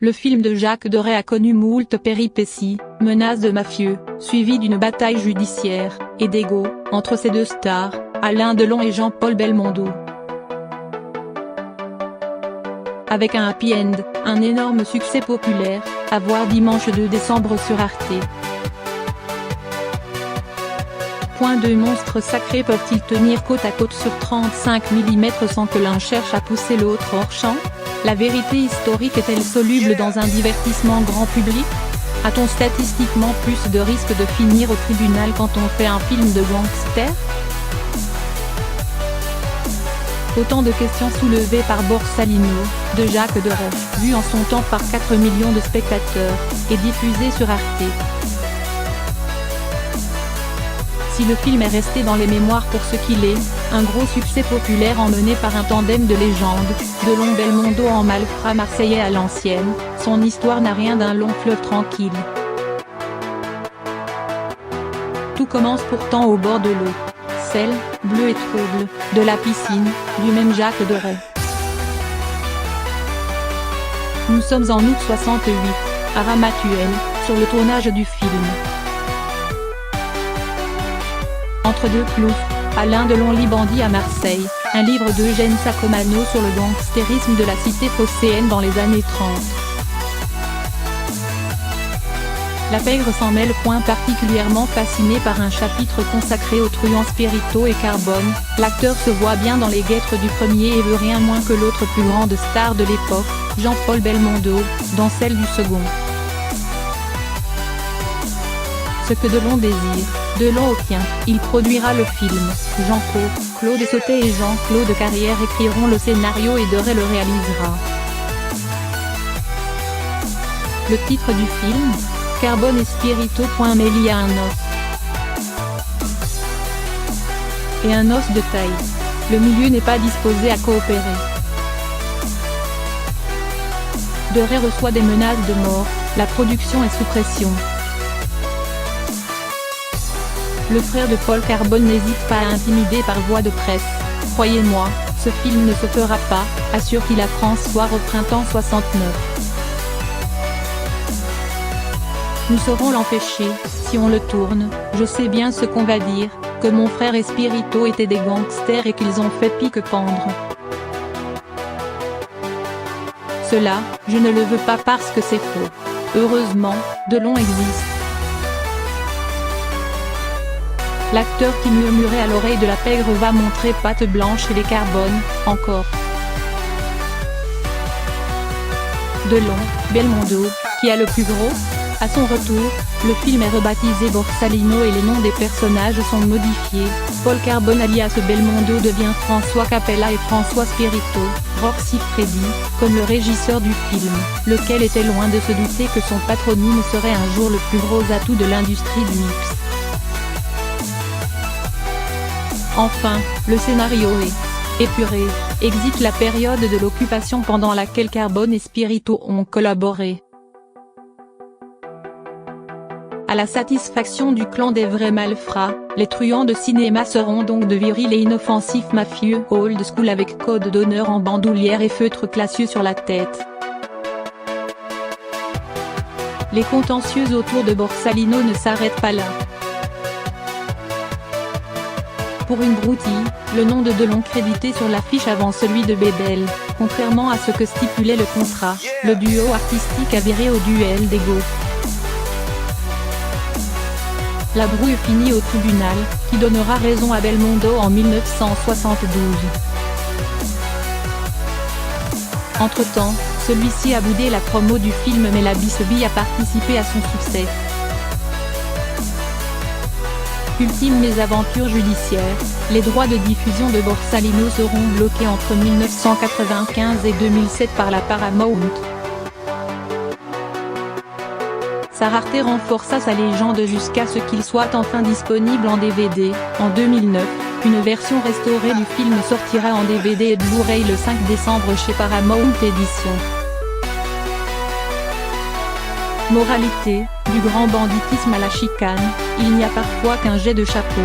le film de Jacques Deray a connu moult péripéties, menaces de mafieux, suivies d'une bataille judiciaire, et d'ego, entre ces deux stars, Alain Delon et Jean-Paul Belmondo. Avec un happy end, un énorme succès populaire, à voir dimanche 2 décembre sur Arte. Deux monstres sacrés peuvent-ils tenir côte à côte sur 35 mm sans que l'un cherche à pousser l'autre hors champ? La vérité historique est-elle soluble dans un divertissement grand public? A-t-on statistiquement plus de risques de finir au tribunal quand on fait un film de gangster? Autant de questions soulevées par Borsalino, de Jacques Deray, vu en son temps par 4 millions de spectateurs, et diffusé sur Arte. Si le film est resté dans les mémoires pour ce qu'il est, un gros succès populaire emmené par un tandem de légendes, Delon-Belmondo en malfrat marseillais à l'ancienne, son histoire n'a rien d'un long fleuve tranquille. Tout commence pourtant au bord de l'eau, celle, bleue et trouble, de la piscine, du même Jacques Deray. Nous sommes en août 68, à Ramatuelle, sur le tournage du film. Entre deux ploufs, Alain Delon lit Bandit à Marseille, un livre d'Eugène Sacomano sur le gangstérisme de la cité phocéenne dans les années 30. La pègre s'en mêle point particulièrement fasciné par un chapitre consacré aux truands Spirito et Carbone. L'acteur se voit bien dans les guêtres du premier et veut rien moins que l'autre plus grande star de l'époque, Jean-Paul Belmondo, dans celle du second. Ce que Delon désire, Delon obtient, il produira le film. Claude Sautet et Jean-Claude Carrière écriront le scénario et Deray le réalisera. Le titre du film, Carbone et Spirito. Mais il y a un os. Et un os de taille. Le milieu n'est pas disposé à coopérer. Deray reçoit des menaces de mort, la production est sous pression. Le frère de Paul Carbone n'hésite pas à intimider par voie de presse. Croyez-moi, ce film ne se fera pas, assure-t-il à François au printemps 69. Nous saurons l'empêcher, si on le tourne, je sais bien ce qu'on va dire, que mon frère et Spirito étaient des gangsters et qu'ils ont fait pique-pendre. Cela, je ne le veux pas parce que c'est faux. Heureusement, Delon existe. L'acteur qui murmurait à l'oreille de la pègre va montrer patte blanche et les Carbones, encore. Delon, Belmondo, qui a le plus gros? À son retour, le film est rebaptisé Borsalino et les noms des personnages sont modifiés. Paul Carbone alias Belmondo devient François Capella et François Spirito, Roxy Freddy, comme le régisseur du film, lequel était loin de se douter que son patronyme serait un jour le plus gros atout de l'industrie du mix. Enfin, le scénario est épuré, exit la période de l'occupation pendant laquelle Carbone et Spirito ont collaboré. À la satisfaction du clan des vrais malfrats, les truands de cinéma seront donc de virils et inoffensifs mafieux old school avec code d'honneur en bandoulière et feutre classieux sur la tête. Les contentieux autour de Borsalino ne s'arrêtent pas là. Pour une broutille, le nom de Delon crédité sur l'affiche avant celui de Bébel, contrairement à ce que stipulait le contrat, le duo artistique a viré au duel d'ego. La brouille finit au tribunal, qui donnera raison à Belmondo en 1972. Entre-temps, celui-ci a boudé la promo du film mais la Bisbee a participé à son succès. Ultime mésaventure judiciaire, les droits de diffusion de Borsalino seront bloqués entre 1995 et 2007 par la Paramount. Sararte renforça sa légende jusqu'à ce qu'il soit enfin disponible en DVD. En 2009, une version restaurée du film sortira en DVD et Blu-ray le 5 décembre chez Paramount Éditions. Moralité, du grand banditisme à la chicane, il n'y a parfois qu'un jet de chapeau.